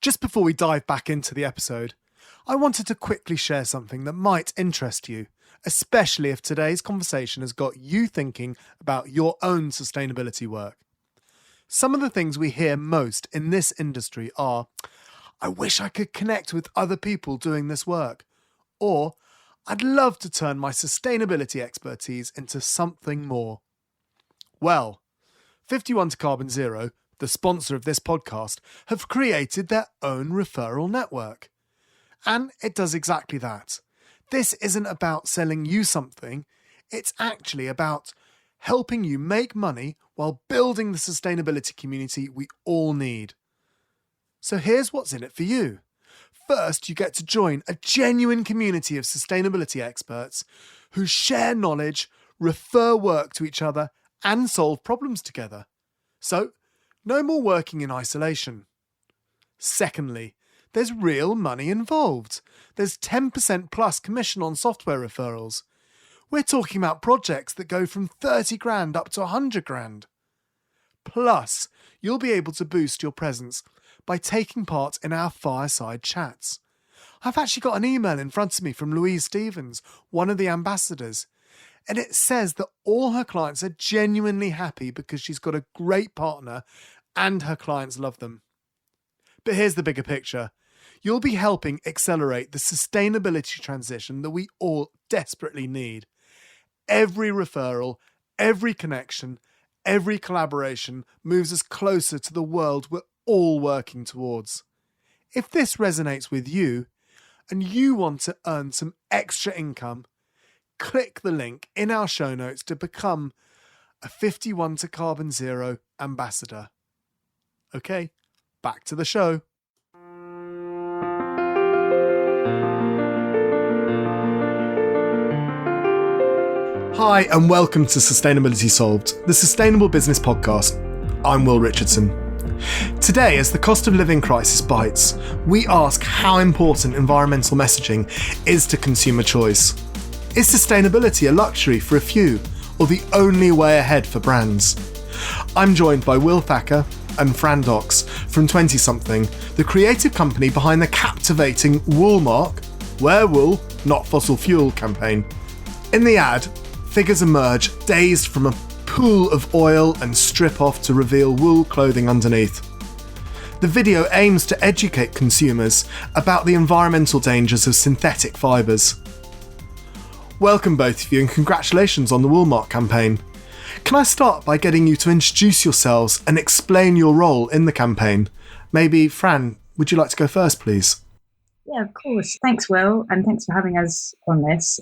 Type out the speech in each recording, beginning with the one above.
Just before we dive back into the episode, I wanted to quickly share something that might interest you, especially if today's conversation has got you thinking about your own sustainability work. Some of the things we hear most in this industry are, I wish I could connect with other people doing this work, or I'd love to turn my sustainability expertise into something more. Well, 51 to Carbon Zero, the sponsor of this podcast, have created their own referral network. And it does exactly that. This isn't about selling you something, it's actually about helping you make money while building the sustainability community we all need. So here's what's in it for you. First, you get to join a genuine community of sustainability experts who share knowledge, refer work to each other, and solve problems together. So, no more working in isolation. Secondly, there's real money involved. There's 10% plus commission on software referrals. We're talking about projects that go from 30 grand up to 100 grand. Plus, you'll be able to boost your presence by taking part in our fireside chats. I've actually got an email in front of me from Louise Stevens, one of the ambassadors, and it says that all her clients are genuinely happy because she's got a great partner and her clients love them. But here's the bigger picture. You'll be helping accelerate the sustainability transition that we all desperately need. Every referral, every connection, every collaboration moves us closer to the world we're all working towards. If this resonates with you and you want to earn some extra income, click the link in our show notes to become a 51 to Carbon Zero ambassador. Okay, back to the show. Hi, and welcome to Sustainability Solved, the Sustainable Business Podcast. I'm Will Richardson. Today, as the cost of living crisis bites, we ask how important environmental messaging is to consumer choice. Is sustainability a luxury for a few, or the only way ahead for brands? I'm joined by Will Thacker and Fran Docx from 20-something, the creative company behind the captivating Woolmark, Wear Wool, Not Fossil Fuel campaign. In the ad, figures emerge dazed from a pool of oil and strip off to reveal wool clothing underneath. The video aims to educate consumers about the environmental dangers of synthetic fibres. Welcome both of you and congratulations on the Woolmark campaign. Can I start by getting you to introduce yourselves and explain your role in the campaign? Maybe, Fran, would you like to go first, please? Yeah, of course. Thanks, Will, and thanks for having us on this.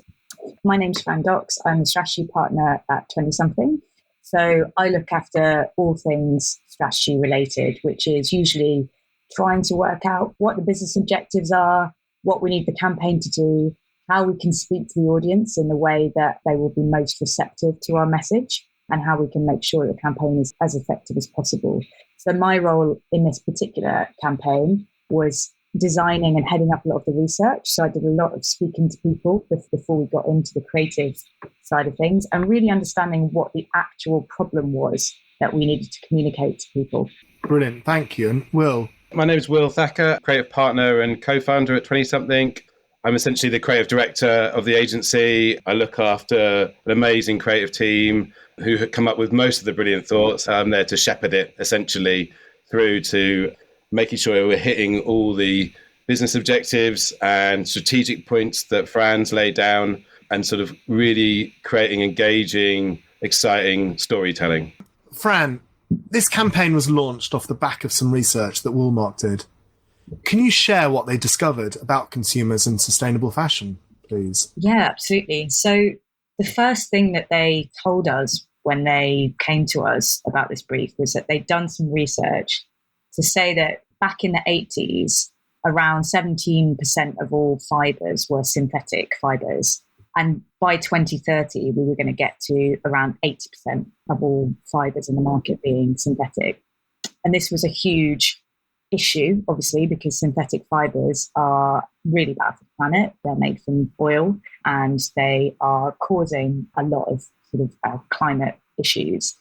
My name's Fran Docx. I'm a strategy partner at 20-something. So I look after all things strategy related, which is usually trying to work out what the business objectives are, what we need the campaign to do, how we can speak to the audience in the way that they will be most receptive to our message, and how we can make sure that the campaign is as effective as possible. So my role in this particular campaign was designing and heading up a lot of the research. So I did a lot of speaking to people before we got into the creative side of things and really understanding what the actual problem was that we needed to communicate to people. Brilliant, thank you. And Will? My name is Will Thacker, creative partner and co-founder at 20-something. I'm essentially the creative director of the agency. I look after an amazing creative team who have come up with most of the brilliant thoughts. I'm there to shepherd it essentially through to making sure we're hitting all the business objectives and strategic points that Fran's laid down and sort of really creating engaging, exciting storytelling. Fran, this campaign was launched off the back of some research that Woolmark did. Can you share what they discovered about consumers and sustainable fashion, please? Yeah, absolutely. So the first thing that they told us when they came to us about this brief was that they'd done some research to say that back in the 80s, around 17% of all fibres were synthetic fibres. And by 2030, we were going to get to around 80% of all fibres in the market being synthetic. And this was a huge issue, obviously, because synthetic fibres are really bad for the planet. They're made from oil and they are causing a lot of sort of climate issues.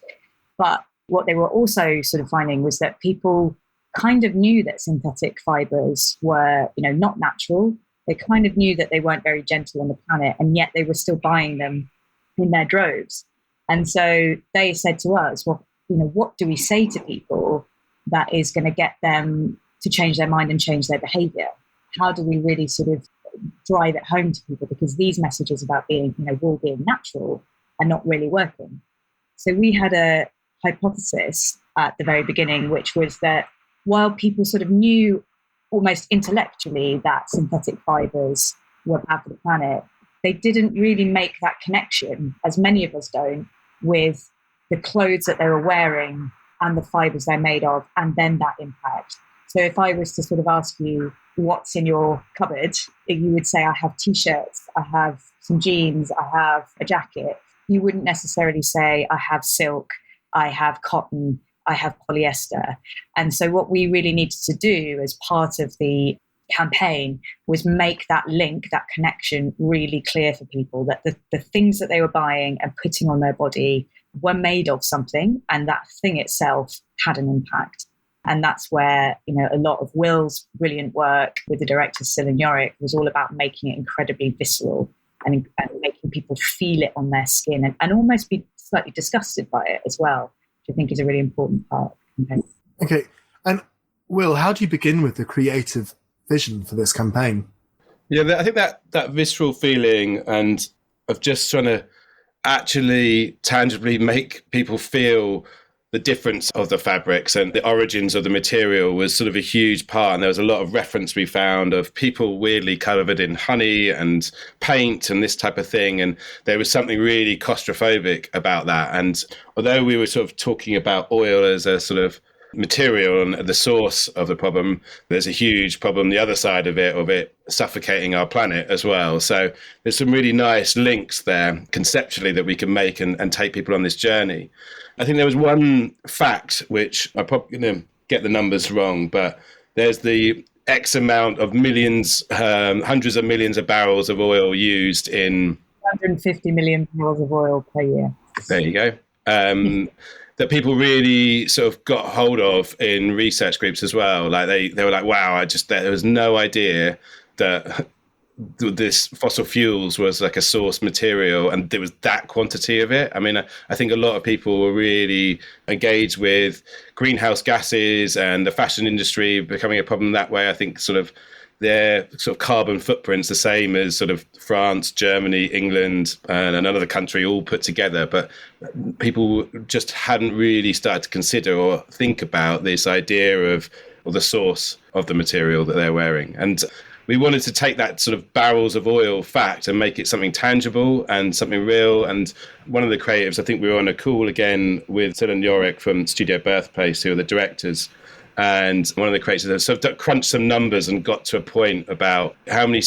But what they were also sort of finding was that people kind of knew that synthetic fibres were, not natural. They kind of knew that they weren't very gentle on the planet, and yet they were still buying them in their droves. And so they said to us, well, what do we say to people that is going to get them to change their mind and change their behavior? How do we really sort of drive it home to people? Because these messages about being, wool being natural are not really working. So we had a hypothesis at the very beginning, which was that while people sort of knew almost intellectually that synthetic fibres were bad for the planet, they didn't really make that connection, as many of us don't, with the clothes that they were wearing and the fibres they're made of, and then that impact. So if I was to sort of ask you what's in your cupboard, you would say, I have T-shirts, I have some jeans, I have a jacket. You wouldn't necessarily say, I have silk, I have cotton, I have polyester. And so what we really needed to do as part of the campaign was make that link, that connection really clear for people, that the things that they were buying and putting on their body were made of something, and that thing itself had an impact. And that's where, a lot of Will's brilliant work with the director Sil and Yorick was all about making it incredibly visceral and making people feel it on their skin and almost be slightly disgusted by it as well, which I think is a really important part of the campaign. Okay. And Will, how do you begin with the creative vision for this campaign? Yeah, I think that visceral feeling and of just trying to actually tangibly make people feel the difference of the fabrics and the origins of the material was sort of a huge part. And there was a lot of reference we found of people weirdly covered in honey and paint and this type of thing. And there was something really claustrophobic about that. And although we were sort of talking about oil as a sort of material and the source of the problem, there's a huge problem the other side of it suffocating our planet as well. So there's some really nice links there conceptually that we can make and take people on this journey. I think there was one fact which I'm probably going to get the numbers wrong, but there's the X amount of millions, hundreds of millions of barrels of oil used in 150 million barrels of oil per year. There you go. That people really sort of got hold of in research groups as well. Like they were like, wow, there was no idea that this fossil fuels was like a source material and there was that quantity of it. I mean, I think a lot of people were really engaged with greenhouse gases and the fashion industry becoming a problem that way. I think sort of their sort of carbon footprint's the same as sort of France, Germany, England, and another country all put together. But people just hadn't really started to consider or think about this idea of or the source of the material that they're wearing. And we wanted to take that sort of barrels of oil fact and make it something tangible and something real. And one of the creatives, I think we were on a call again with Sil and Yorick from Studio Birthplace, who are the directors. And one of the creators sort of crunched some numbers and got to a point about how many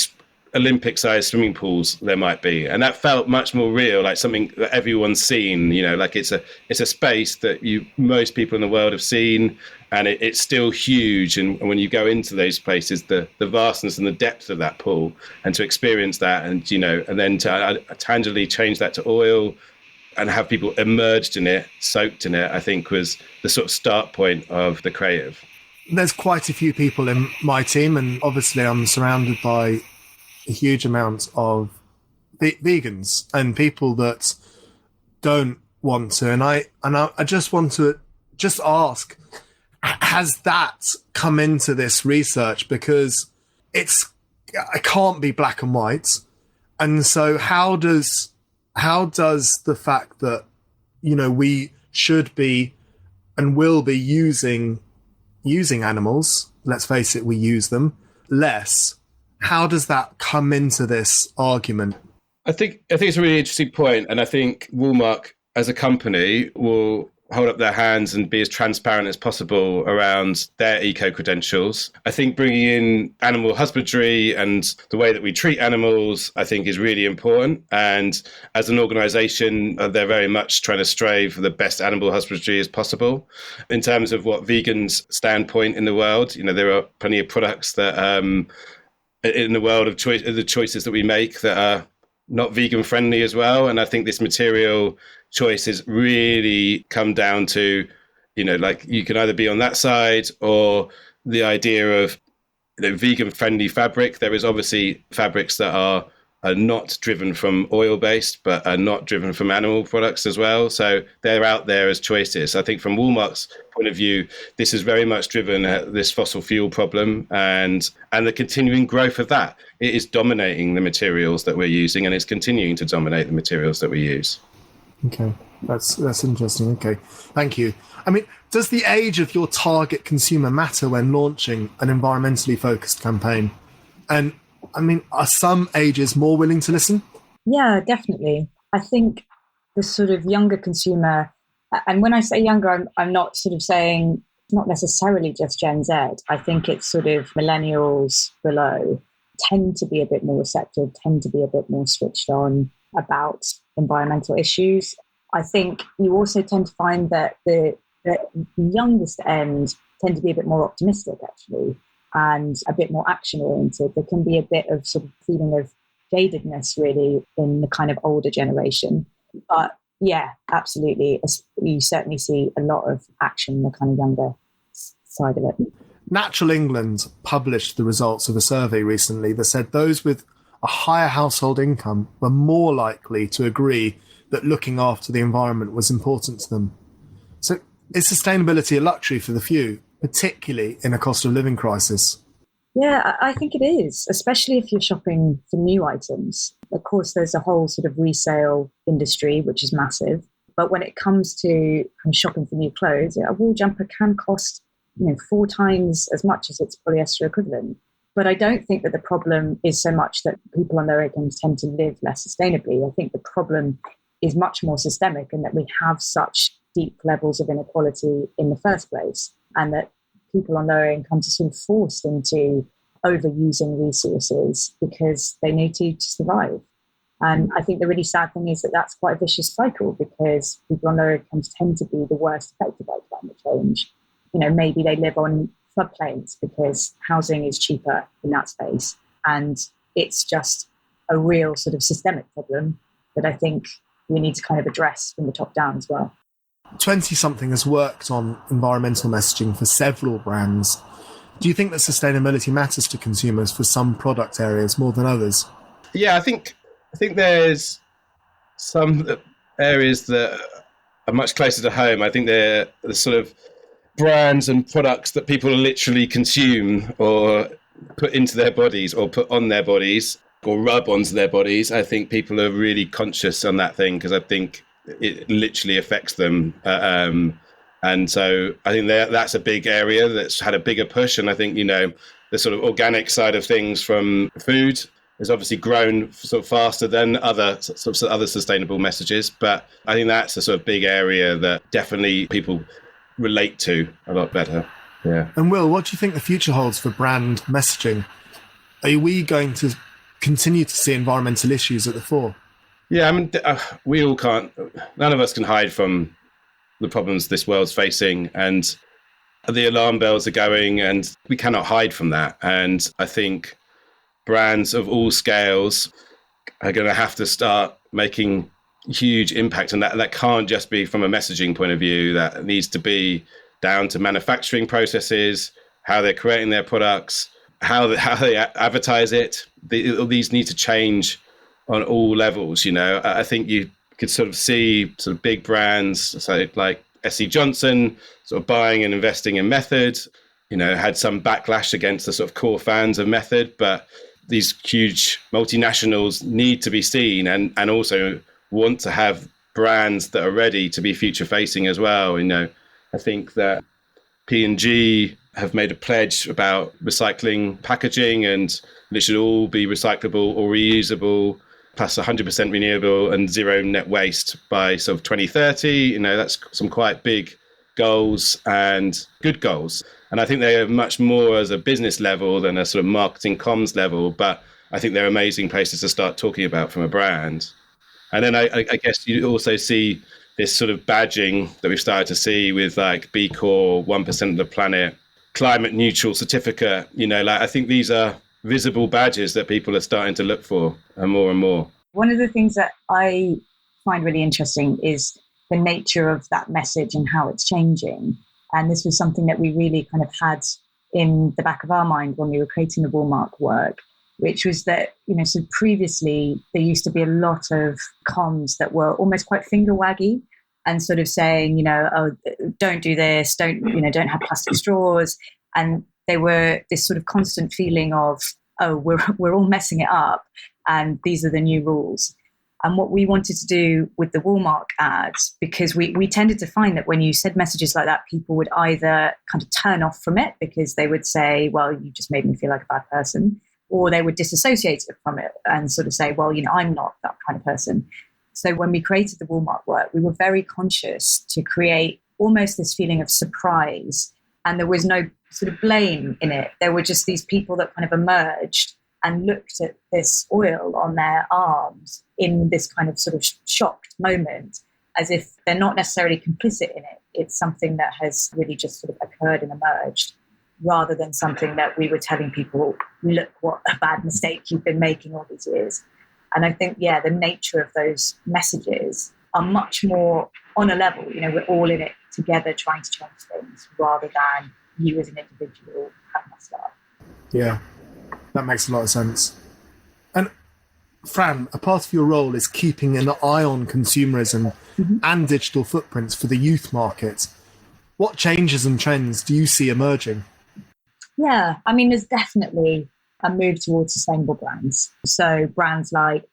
Olympic-sized swimming pools there might be, and that felt much more real, like something that everyone's seen. Like it's a space that most people in the world have seen, and it's still huge. And when you go into those places, the vastness and the depth of that pool, and to experience that, and and then to tangibly change that to oil and have people immersed in it, soaked in it, I think was the sort of start point of the creative. There's quite a few people in my team, and obviously I'm surrounded by a huge amount of vegans and people that don't want to. And I just want to just ask, has that come into this research? Because it can't be black and white. And so how does the fact that, we should be and will be using animals, let's face it, we use them less, how does that come into this argument? I think it's a really interesting point, and I think Woolmark as a company will hold up their hands and be as transparent as possible around their eco-credentials. I think bringing in animal husbandry and the way that we treat animals, I think is really important. And as an organisation, they're very much trying to strive for the best animal husbandry as possible. In terms of what vegans' standpoint in the world, there are plenty of products that in the world of the choices that we make that are not vegan friendly as well. And I think this material choices really come down to Like you can either be on that side or the idea of vegan friendly fabric. There is obviously fabrics that are not driven from oil based, but are not driven from animal products as well. So they're out there as choices. I think from Woolmark's point of view, this is very much driven this fossil fuel problem and the continuing growth of that. It is dominating the materials that we're using, and it's continuing to dominate the materials that we use. Okay, that's interesting. Okay, thank you. I mean, does the age of your target consumer matter when launching an environmentally focused campaign? And I mean, are some ages more willing to listen? Yeah, definitely. I think the sort of younger consumer, and when I say younger, I'm not sort of saying not necessarily just Gen Z. I think it's sort of millennials below tend to be a bit more receptive, tend to be a bit more switched on about environmental issues. I think you also tend to find that the youngest end tend to be a bit more optimistic, actually, and a bit more action oriented. There can be a bit of sort of feeling of jadedness, really, in the kind of older generation. But yeah, absolutely. You certainly see a lot of action in the kind of younger side of it. Natural England published the results of a survey recently that said those with a higher household income were more likely to agree that looking after the environment was important to them. So is sustainability a luxury for the few, particularly in a cost of living crisis? Yeah, I think it is, especially if you're shopping for new items. Of course, there's a whole sort of resale industry, which is massive. But when it comes to shopping for new clothes, a wool jumper can cost 4 times as much as its polyester equivalent. But I don't think that the problem is so much that people on their incomes tend to live less sustainably. I think the problem is much more systemic in that we have such deep levels of inequality in the first place, and that people on lower incomes are sort of forced into overusing resources because they need to survive. And I think the really sad thing is that that's quite a vicious cycle, because people on lower incomes tend to be the worst affected by climate change. Maybe they live on floodplains because housing is cheaper in that space. And it's just a real sort of systemic problem that I think we need to kind of address from the top down as well. 20-something has worked on environmental messaging for several brands. Do you think that sustainability matters to consumers for some product areas more than others? Yeah, I think there's some areas that are much closer to home. I think they're the sort of brands and products that people literally consume or put into their bodies or put on their bodies or rub onto their bodies. I think people are really conscious on that thing because I think it literally affects them. And so I think that's a big area that's had a bigger push. And I think, the sort of organic side of things from food has obviously grown sort of faster than other sustainable messages. But I think that's a sort of big area that definitely people relate to a lot better. Yeah. And Will, what do you think the future holds for brand messaging? Are we going to continue to see environmental issues at the fore? Yeah, I mean, we all can't, none of us can hide from the problems this world's facing, and the alarm bells are going, and we cannot hide from that. And I think brands of all scales are going to have to start making huge impact on that. And that can't just be from a messaging point of view. That needs to be down to manufacturing processes, how they're creating their products, how they advertise it. These need to change on all levels. I think you could sort of see sort of big brands like SC Johnson sort of buying and investing in Method, had some backlash against the sort of core fans of Method, but these huge multinationals need to be seen and also want to have brands that are ready to be future facing as well. I think that P&G have made a pledge about recycling packaging, and it should all be recyclable or reusable, plus 100% renewable and zero net waste by sort of 2030. That's some quite big goals and good goals. And I think they are much more as a business level than a sort of marketing comms level, but I think they're amazing places to start talking about from a brand. And then I guess you also see this sort of badging that we've started to see with like B Corp, 1% of the planet, climate neutral certificate. I think these are visible badges that people are starting to look for and more. One of the things that I find really interesting is the nature of that message and how it's changing. And this was something that we really kind of had in the back of our mind when we were creating the Woolmark work, which was that, so previously there used to be a lot of comms that were almost quite finger waggy and sort of saying, oh, don't do this, don't have plastic straws. And they were this sort of constant feeling of, oh, we're all messing it up and these are the new rules. And what we wanted to do with the Woolmark ads, because we tended to find that when you said messages like that, people would either kind of turn off from it because they would say, well, you just made me feel like a bad person, or they would disassociate from it and sort of say, well, I'm not that kind of person. So when we created the Woolmark work, we were very conscious to create almost this feeling of surprise. And there was no sort of blame in it. There were just these people that kind of emerged and looked at this oil on their arms in this kind of sort of shocked moment, as if they're not necessarily complicit in it. It's something that has really just sort of occurred and emerged, rather than something that we were telling people, look what a bad mistake you've been making all these years. And I think, the nature of those messages are much more on a level, we're all in it together trying to change things, rather than you as an individual have messed up. Yeah, that makes a lot of sense. And Fran, a part of your role is keeping an eye on consumerism and digital footprints for the youth market. What changes and trends do you see emerging? Yeah, there's definitely a move towards sustainable brands. So brands like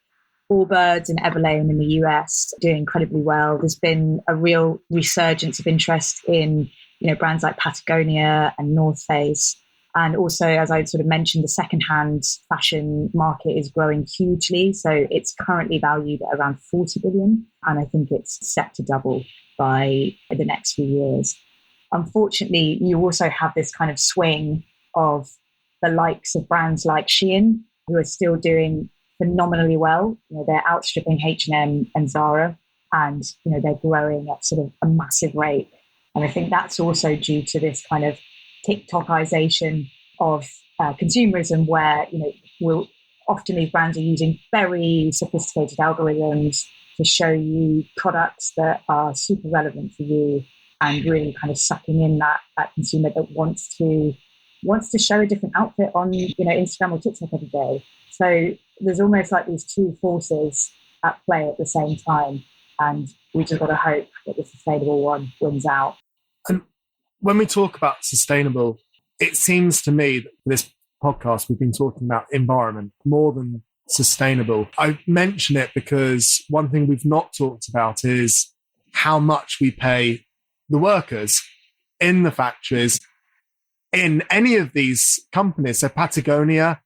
Allbirds and Everlane in the US doing incredibly well. There's been a real resurgence of interest in, brands like Patagonia and North Face. And also, as I sort of mentioned, the secondhand fashion market is growing hugely. So it's currently valued at around 40 billion. And I think it's set to double by the next few years. Unfortunately, you also have this kind of swing of the likes of brands like Shein, who are still doing phenomenally well. They're outstripping H&M and Zara, and they're growing at sort of a massive rate. And I think that's also due to this kind of TikTokization of consumerism, where often these brands are using very sophisticated algorithms to show you products that are super relevant for you, and really kind of sucking in that consumer that wants to show a different outfit on Instagram or TikTok every day. So there's almost like these two forces at play at the same time, and we just got to hope that the sustainable one wins out. And when we talk about sustainable, it seems to me that for this podcast we've been talking about environment more than sustainable. I mention it because one thing we've not talked about is how much we pay the workers in the factories in any of these companies. So Patagonia,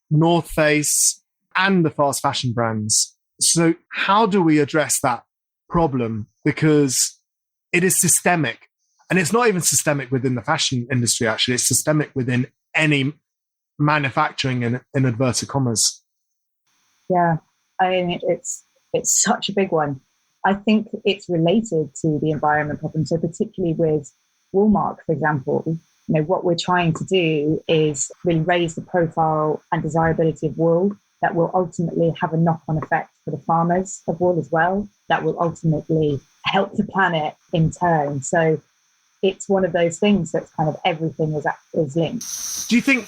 North Face, and the fast fashion brands. So how do we address that problem? Because it is systemic. And it's not even systemic within the fashion industry, actually. It's systemic within any manufacturing in inverted commas. Yeah, it's such a big one. I think it's related to the environment problem. So particularly with Woolmark, for example, what we're trying to do is really raise the profile and desirability of wool that will ultimately have a knock-on effect for the farmers of wool as well, that will ultimately help the planet in turn. So it's one of those things that's kind of everything is linked. Do you think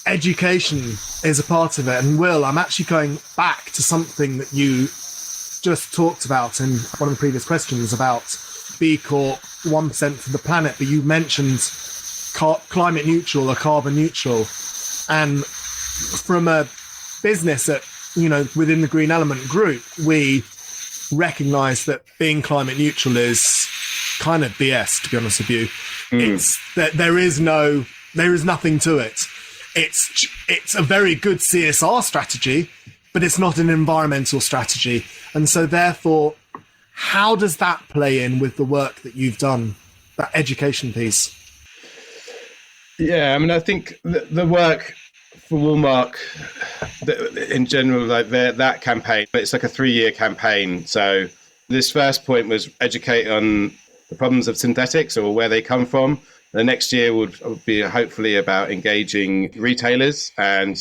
education is a part of it? And Will, I'm actually going back to something that you just talked about in one of the previous questions about B Corp, 1% for the planet, but you mentioned climate neutral or carbon neutral. And from a business that, within the Green Element Group, we recognise that being climate neutral is kind of BS, to be honest with you. It's that there is nothing to it. It's a very good CSR strategy, but it's not an environmental strategy. And so therefore, how does that play in with the work that you've done, that education piece? Yeah, I think the work for Woolmark in general, like that campaign, it's like a 3-year campaign. So this first point was educate on the problems of synthetics or where they come from. The next year would be hopefully about engaging retailers and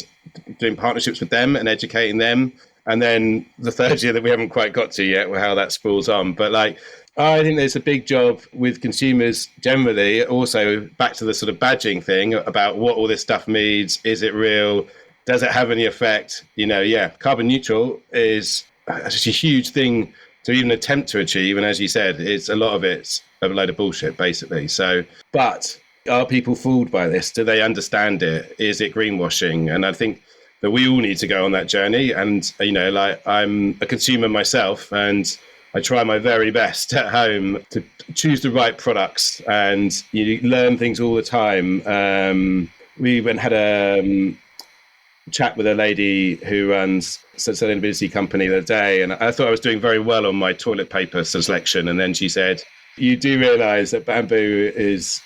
doing partnerships with them and educating them. And then the third year that we haven't quite got to yet, how that spools on. But I think there's a big job with consumers generally. Also, back to the sort of badging thing about what all this stuff means. Is it real? Does it have any effect? Carbon neutral is just a huge thing to even attempt to achieve. And as you said, it's a lot of it's a load of bullshit, basically. So, but are people fooled by this? Do they understand it? Is it greenwashing? And I think that we all need to go on that journey. And, I'm a consumer myself, and I try my very best at home to choose the right products, and you learn things all the time. We went and had a chat with a lady who runs a sustainability company the other day, and I thought I was doing very well on my toilet paper selection. And then she said, "You do realise that bamboo is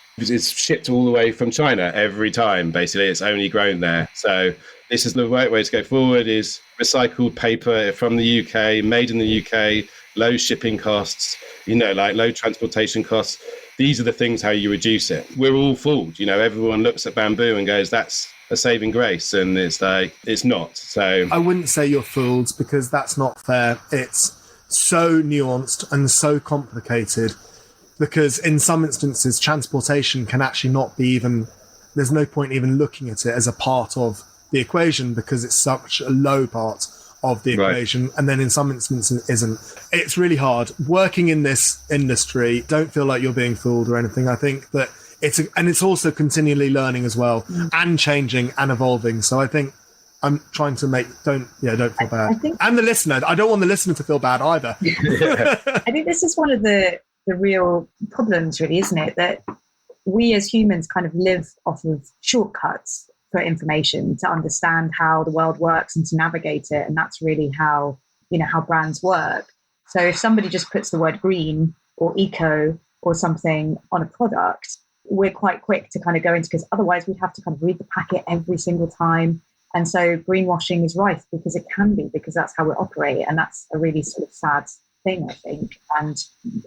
shipped all the way from China every time. Basically, it's only grown there. So this is the right way to go forward: is recycled paper from the UK, made in the UK." Low shipping costs, low transportation costs. These are the things how you reduce it. We're all fooled. Everyone looks at bamboo and goes, that's a saving grace. And it's like, it's not. So I wouldn't say you're fooled, because that's not fair. It's so nuanced and so complicated, because in some instances, transportation can actually not be there's no point even looking at it as a part of the equation, because it's such a low part of the equation. Right. And then in some instances it isn't. It's really hard working in this industry. Don't feel like you're being fooled or anything. I think that it's also continually learning as well, and changing and evolving. So I think I'm trying to don't feel bad. And the listener, I don't want the listener to feel bad either. I think this is one of the real problems, really, isn't it? That we as humans kind of live off of shortcuts for information, to understand how the world works and to navigate it. And that's really how brands work. So if somebody just puts the word green or eco or something on a product, we're quite quick to kind of go into, because otherwise we'd have to kind of read the packet every single time. And so greenwashing is rife, because it can be, because that's how we operate. And that's a really sort of sad thing, I think. And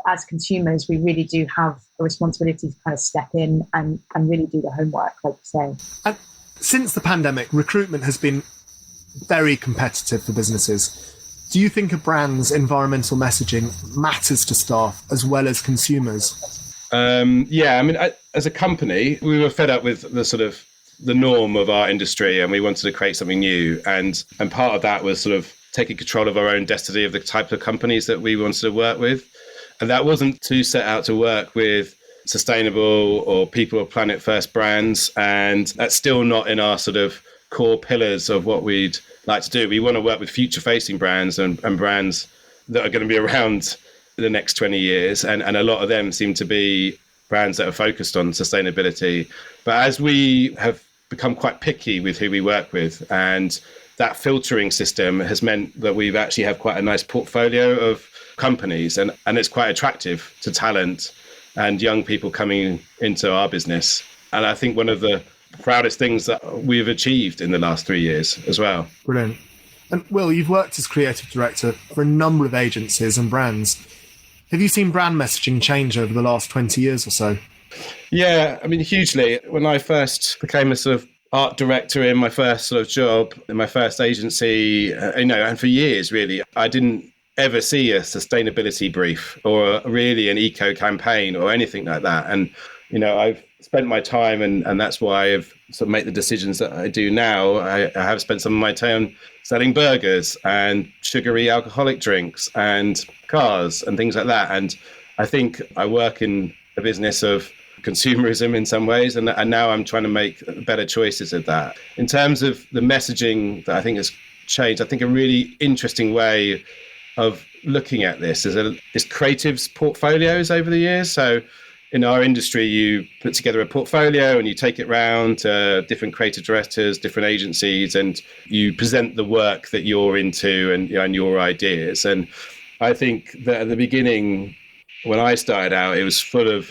as consumers, we really do have a responsibility to kind of step in and really do the homework, like you say. Since the pandemic, recruitment has been very competitive for businesses. Do you think a brand's environmental messaging matters to staff as well as consumers? As a company, we were fed up with the norm of our industry, and we wanted to create something new. And part of that was sort of taking control of our own destiny of the type of companies that we wanted to work with. And that wasn't to set out to work with sustainable or people or planet first brands, and that's still not in our sort of core pillars of what we'd like to do. We want to work with future facing brands and brands that are going to be around the next 20 years, and a lot of them seem to be brands that are focused on sustainability. But as we have become quite picky with who we work with, and that filtering system has meant that we've actually have quite a nice portfolio of companies, and it's quite attractive to talent and young people coming into our business. And I think one of the proudest things that we've achieved in the last 3 years as well. Brilliant. And Will, you've worked as creative director for a number of agencies and brands. Have you seen brand messaging change over the last 20 years or so? Yeah, hugely. When I first became a sort of art director in my first sort of job, in my first agency, and for years, really, I didn't ever see a sustainability brief or really an eco campaign or anything like that. And, I've spent my time, and that's why I've sort of made the decisions that I do now. I have spent some of my time selling burgers and sugary alcoholic drinks and cars and things like that. And I think I work in a business of consumerism in some ways, and now I'm trying to make better choices of that. In terms of the messaging that I think has changed, I think a really interesting way of looking at this is creatives portfolios over the years. So in our industry, you put together a portfolio and you take it round to different creative directors, different agencies, and you present the work that you're into and your ideas. And I think that at the beginning, when I started out, it was full of,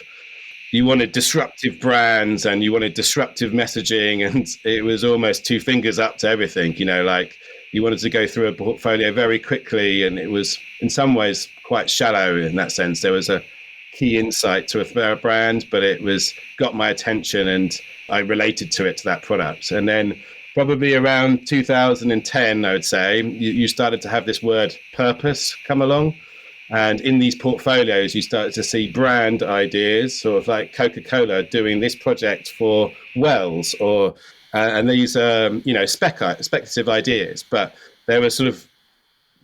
you wanted disruptive brands and you wanted disruptive messaging, and it was almost two fingers up to everything, you wanted to go through a portfolio very quickly, and it was in some ways quite shallow in that sense. There was a key insight to a brand, but it got my attention and I related to that product. And then probably around 2010, I would say, you started to have this word purpose come along. And in these portfolios, you start to see brand ideas, sort of like Coca-Cola doing this project for Wells, or and these speculative ideas, but they were sort of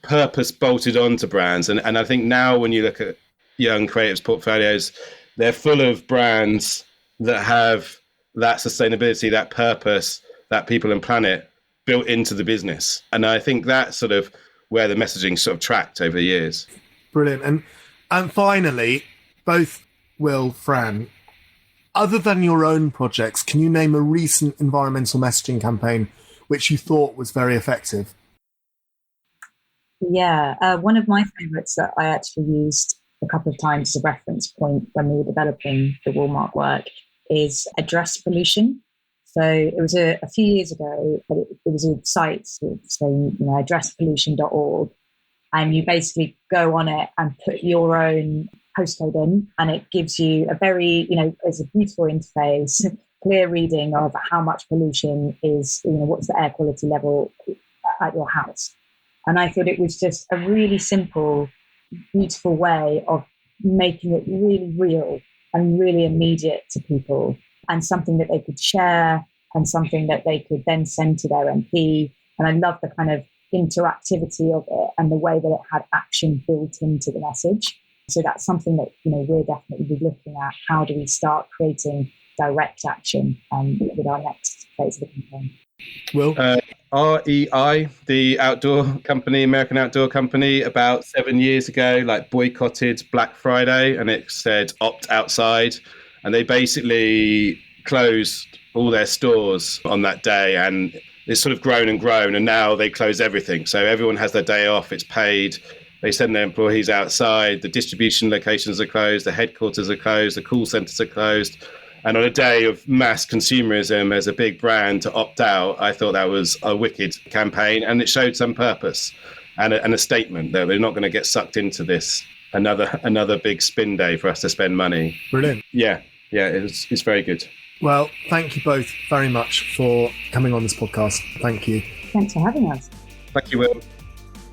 purpose bolted onto brands. And I think now when you look at young creatives portfolios, they're full of brands that have that sustainability, that purpose, that people and planet built into the business. And I think that's sort of where the messaging sort of tracked over the years. Brilliant. And finally, both Will, Fran, other than your own projects, can you name a recent environmental messaging campaign which you thought was very effective? Yeah, one of my favourites that I actually used a couple of times as a reference point when we were developing the Woolmark work is address pollution. So it was a few years ago, but it was a site saying, addresspollution.org. And you basically go on it and put your own postcode in, and it gives you a very, it's a beautiful interface, clear reading of how much pollution is, what's the air quality level at your house. And I thought it was just a really simple, beautiful way of making it really real and really immediate to people, and something that they could share and something that they could then send to their MP. And I love the kind of interactivity of it and the way that it had action built into the message. So that's something that we're definitely looking at. How do we start creating direct action with our next phase of the campaign? Will? REI, the American outdoor company, about 7 years ago, boycotted Black Friday, and it said opt outside, and they basically closed all their stores on that day, and it's sort of grown and grown, and now they close everything. So everyone has their day off, it's paid. They send their employees outside. The distribution locations are closed. The headquarters are closed. The call centers are closed. And on a day of mass consumerism as a big brand to opt out, I thought that was a wicked campaign. And it showed some purpose and a statement that we're not going to get sucked into this, another big spin day for us to spend money. Brilliant. Yeah, it's very good. Well, thank you both very much for coming on this podcast. Thank you. Thanks for having us. Thank you, Will.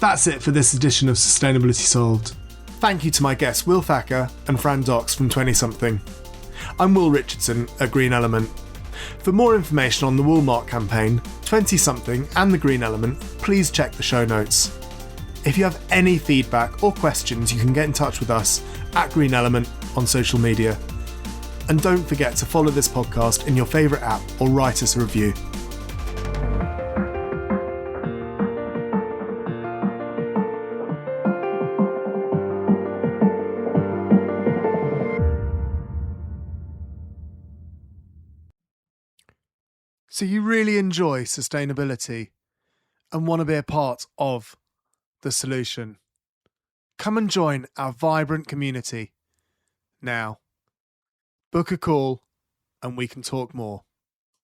That's it for this edition of Sustainability Solved. Thank you to my guests Will Thacker and Fran Docx from 20-something. I'm Will Richardson at Green Element. For more information on the Woolmark campaign, 20-something and the Green Element, please check the show notes. If you have any feedback or questions, you can get in touch with us at Green Element on social media. And don't forget to follow this podcast in your favourite app or write us a review. So you really enjoy sustainability and want to be a part of the solution? Come and join our vibrant community now. Book a call and we can talk more.